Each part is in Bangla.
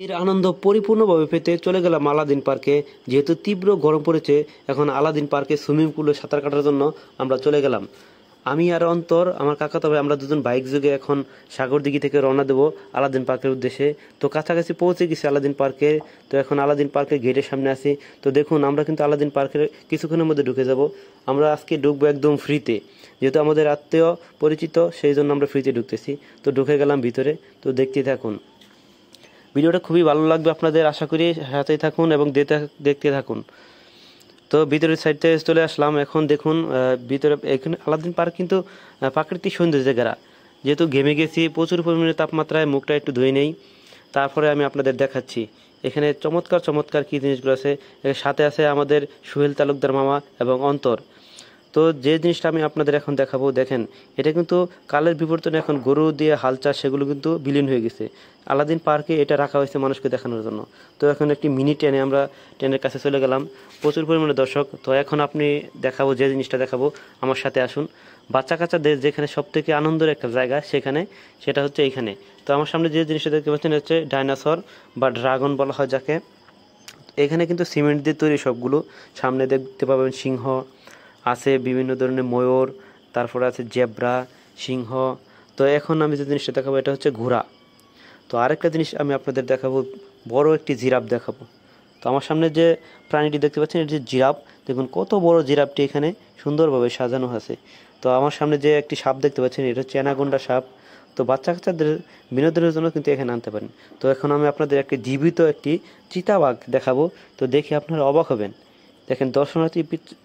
এর আনন্দ পরিপূর্ণভাবে পেতে চলে গেলাম আলাদিন পার্কে। যেহেতু তীব্র গরম পড়েছে, এখন আলাদিন পার্কে সুইমিং পুলে সাঁতার কাটার জন্য আমরা চলে গেলাম। আমি আর অন্তর, আমার কাকাতো ভাই, আমরা দুজন বাইক যোগে এখন সাগরদিঘি থেকে রওনা দেবো আলাদিন পার্কের উদ্দেশ্যে। তো কাছাকাছি পৌঁছে গেছি আলাদিন পার্কে। তো এখন আলাদিন পার্কের গেটের সামনে আছি। তো দেখুন, আমরা কিন্তু আলাদিন পার্কের কিছুক্ষণের মধ্যে ঢুকে যাব। আমরা আজকে ঢুকবো একদম ফ্রিতে, যেহেতু আমাদের আত্মীয় পরিচিত, সেই জন্য আমরা ফ্রিতে ঢুকতেছি। তো ঢুকে গেলাম ভিতরে। তো দেখতে থাকুন, ভিডিওটা খুবই ভালো লাগবে আপনাদের, আশা করি সাথেই থাকুন এবং দেখতে থাকুন। তো ভিতরের সাইড থেকে চলে আসলাম। এখন দেখুন ভিতরে এখানে আলাদিন পার্ক কিন্তু প্রাকৃতিক সৌন্দর্যে ঘেরা। যেহেতু ঘেমে গেছি, প্রচুর পরিমাণে তাপমাত্রায় মুখটা একটু ধুয়ে নেই, তারপরে আমি আপনাদের দেখাচ্ছি এখানে চমৎকার চমৎকার কী জিনিসগুলো আছে। এর সাথে আছে আমাদের সোহেল তালুকদার মামা এবং অন্তর। তো যে জিনিসটা আমি আপনাদের এখন দেখাবো, দেখেন, এটা কিন্তু কালের বিবর্তনে এখন গরু দিয়ে হাল চাষ সেগুলো কিন্তু বিলীন হয়ে গেছে। আলাদিন পার্কে এটা রাখা হয়েছে মানুষকে দেখানোর জন্য। তো এখন একটি মিনি ট্রেনে আমরা ট্রেনের কাছে চলে গেলাম, প্রচুর পরিমাণে দর্শক। তো এখন আপনি দেখাবো, যে জিনিসটা দেখাবো, আমার সাথে আসুন। বাচ্চা কাচ্চাদের যেখানে সব থেকে আনন্দের একটা জায়গা, সেটা হচ্ছে এইখানে। তো আমার সামনে যে জিনিসটা দেখতে পাচ্ছেন হচ্ছে ডাইনোসর বা ড্রাগন বলা হয় যাকে। এখানে কিন্তু সিমেন্ট দিয়ে তৈরি সবগুলো। সামনে দেখতে পাবেন সিংহ আছে, বিভিন্ন ধরনের ময়ূর, তারপরে আছে জেব্রা, সিংহ। তো এখন আমি যে জিনিসটা দেখাবো এটা হচ্ছে ঘোড়া। তো আরেকটা জিনিস আমি আপনাদের দেখাবো, বড় একটি জিরাফ দেখাবো। তো আমার সামনে যে প্রাণীটি দেখতে পাচ্ছেন এটি জিরাফ। দেখুন কত বড় জিরাফটি এখানে সুন্দরভাবে সাজানো আছে। তো আমার সামনে যে একটি সাপ দেখতে পাচ্ছেন এটা হচ্ছে অ্যানাকোন্ডা সাপ। তো বাচ্চা কাচ্চাদের বিনোদনের জন্য কিন্তু এখানে আনতে পারেন। তো এখন আমি আপনাদের একটি জীবিত একটি চিতাবাঘ দেখাবো। তো দেখে আপনারা অবাক হবেন। দেখেন,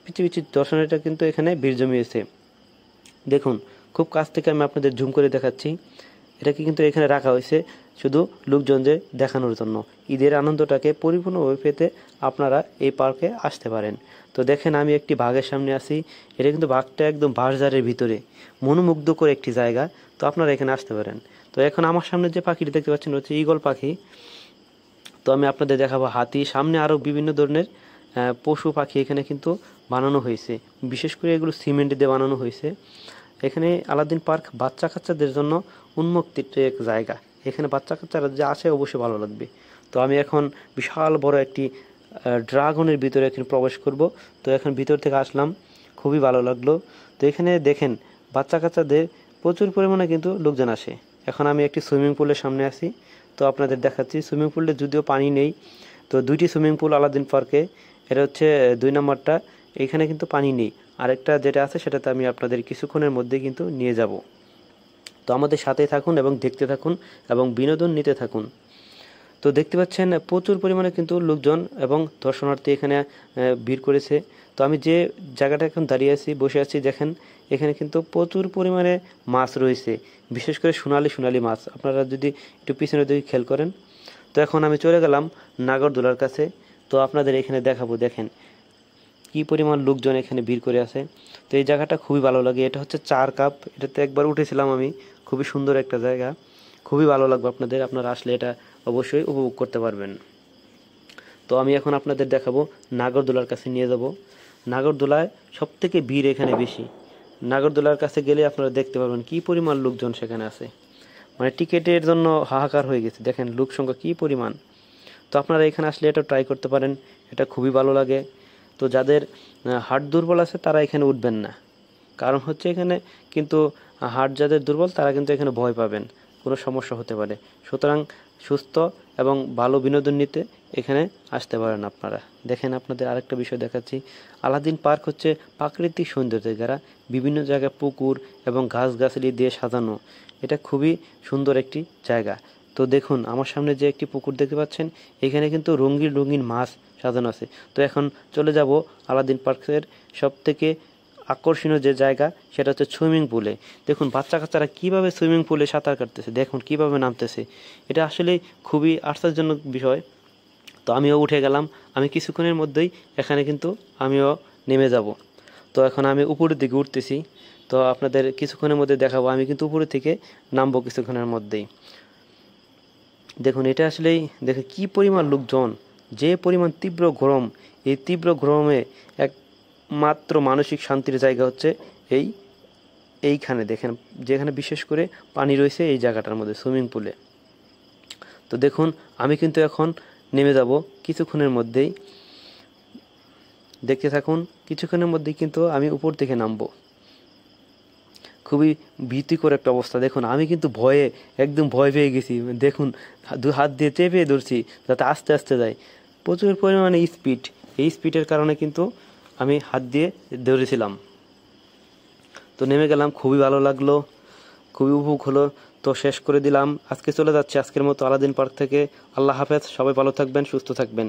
পৃথিবীর দর্শনার্থীরা কিন্তু এখানে ভিড় জমিয়েছে। দেখুন, খুব কাছ থেকে আমি আপনাদের জুম করে দেখাচ্ছি। এটাকে কিন্তু এখানে রাখা হয়েছে শুধু লোকজনদের দেখানোর জন্য। ঈদের আনন্দটাকে পরিপূর্ণভাবে পেতে আপনারা এই পার্কে আসতে পারেন। তো দেখেন, আমি একটি বাঘের সামনে আছি। এটা কিন্তু বাঘটা একদম বাঁশঝাড়ের ভিতরে, মনোমুগ্ধকর একটি জায়গা। তো আপনারা এখানে আসতে পারেন। তো এখন আমার সামনে যে পাখিটি দেখতে পাচ্ছেন হচ্ছে ঈগল পাখি। তো আমি আপনাদের দেখাবো হাতি, সামনে আরও বিভিন্ন ধরনের পশু পাখি এখানে কিন্তু বানানো হয়েছে। বিশেষ করে এগুলো সিমেন্ট দিয়ে বানানো হয়েছে। এখানে আলাদিন পার্ক বাচ্চা কাচ্চাদের জন্য উন্মুক্ত এক জায়গা। এখানে বাচ্চা কাচ্চারা যে আসে অবশ্যই ভালো লাগবে। তো আমি এখন বিশাল বড় একটি ড্রাগনের ভিতরে এখানে প্রবেশ করব। তো এখন ভিতর থেকে আসলাম, খুবই ভালো লাগলো। তো এখানে দেখেন, বাচ্চা কাচ্চাদের প্রচুর পরিমাণে কিন্তু লোকজন আসে। এখন আমি একটি সুইমিং পুলের সামনে আছি। তো আপনাদের দেখাচ্ছি, সুইমিং পুলে যদিও পানি নেই। তো দুইটি সুইমিং পুল আলাদিন পার্কে, এটা হচ্ছে 2 নম্বরটা। এখানে কিন্তু পানি নেই। আরেকটা যেটা আছে সেটাতে আমি আপনাদের কিছুক্ষণের মধ্যে কিন্তু নিয়ে যাব। তো আমাদের সাথে থাকুন এবং দেখতে থাকুন এবং বিনোদন নিতে থাকুন। তো দেখতে পাচ্ছেন প্রচুর পরিমাণে কিন্তু লোকজন এবং দর্শনার্থী এখানে ভিড় করেছে। তো আমি যে জায়গাটা এখন দাঁড়িয়ে আছি, বসে আছি, দেখেন এখানে কিন্তু প্রচুর পরিমাণে মাছ রয়েছে, বিশেষ করে সোনালি সোনালি মাছ। আপনারা যদি একটু পিছনের দিকে খেয়াল করেন। তো এখন আমি চলে গেলাম নাগরদোলার কাছে। তো আপনাদের এখানে দেখাবো, দেখেন কি পরিমাণ লোকজন এখানে ভিড় করে আছে। তো এই জায়গাটা খুবই ভালো লাগে। এটা হচ্ছে 4 কাপ, এটাতে একবার উঠেছিলাম আমি। খুবই সুন্দর একটা জায়গা, খুবই ভালো লাগবে আপনাদের। আপনারা আসলে এটা অবশ্যই উপভোগ করতে পারবেন। তো আমি এখন আপনাদের দেখাবো নাগরদোলার কাছে নিয়ে যাব। নাগরদোলায় সব থেকে ভিড় এখানে বেশি। নাগরদোলার কাছে গেলে আপনারা দেখতে পারবেন কি পরিমাণ লোকজন সেখানে আছে। মানে টিকিটের জন্য হাহাকার হয়ে গেছে, দেখেন লোক সংখ্যা কি পরিমাণ। তো আপনারা এখানে আসলে এটা ট্রাই করতে পারেন, এটা খুবই ভালো লাগে। তো যাদের হার্ট দুর্বল আছে তারা এখানে উঠবেন না, কারণ হচ্ছে এখানে কিন্তু হার্ট যাদের দুর্বল তারা কিন্তু এখানে ভয় পাবেন, কোনো সমস্যা হতে পারে। সুতরাং সুস্থ এবং ভালো বিনোদন নিতে এখানে আসতে পারেন আপনারা। দেখেন, আপনাদের আরেকটা বিষয় দেখাচ্ছি। আলাদিন পার্ক হচ্ছে প্রাকৃতিক সৌন্দর্যের দ্বারা বিভিন্ন জায়গায় পুকুর এবং গাছগাছালি দিয়ে সাজানো। এটা খুবই সুন্দর একটি জায়গা। তো দেখুন, আমার সামনে যে একটি পুকুর দেখতে পাচ্ছেন, এখানে কিন্তু রঙিন রঙিন মাছ সাজানো আছে। তো এখন চলে যাব আলাদিন পার্কের সব থেকে আকর্ষণীয় যে জায়গা, সেটা হচ্ছে সুইমিং পুলে। দেখুন বাচ্চা কাচ্চারা কীভাবে সুইমিং পুলে সাঁতার কাটতেছে, দেখুন কীভাবে নামতেছে। এটা আসলে খুবই আশ্চর্যজনক বিষয়। তো আমিও উঠে গেলাম। আমি কিছুক্ষণের মধ্যেই এখানে কিন্তু আমিও নেমে যাব। তো এখন আমি উপরের দিকে উঠতেছি। তো আপনাদের কিছুক্ষণের মধ্যে দেখাবো, আমি কিন্তু উপরে থেকে নামবো কিছুক্ষণের মধ্যেই। দেখুন, এটা আসলেই দেখে কি পরিমাণ লোকজন, যে পরিমাণ তীব্র গরম। এই তীব্র গরমে একমাত্র মানসিক শান্তির জায়গা হচ্ছে এইখানে দেখেন, যেখানে বিশেষ করে পানি রয়েছে এই জায়গাটার মধ্যে, সুইমিং পুলে। তো দেখুন আমি কিন্তু এখন নেমে যাব কিছুক্ষণের মধ্যেই, দেখতে থাকুন। কিছুক্ষণের মধ্যেই কিন্তু আমি উপর থেকে নামবো। খুবই ভীতিকর একটা অবস্থা। দেখুন আমি কিন্তু ভয়ে একদম ভয় পেয়ে গেছি। দেখুন হাত দিয়ে চেপে ধরছি যাতে আস্তে আস্তে যায়। প্রচুর পরিমাণে স্পিড, এই স্পিডের কারণে কিন্তু আমি হাত দিয়ে ধরেছিলাম। তো নেমে গেলাম, খুবই ভালো লাগলো, খুবই উপভোগ হলো। তো শেষ করে দিলাম, আজকে চলে যাচ্ছে আজকের মতো আলাদিন পার্ক থেকে। আল্লাহ হাফেজ, সবাই ভালো থাকবেন, সুস্থ থাকবেন।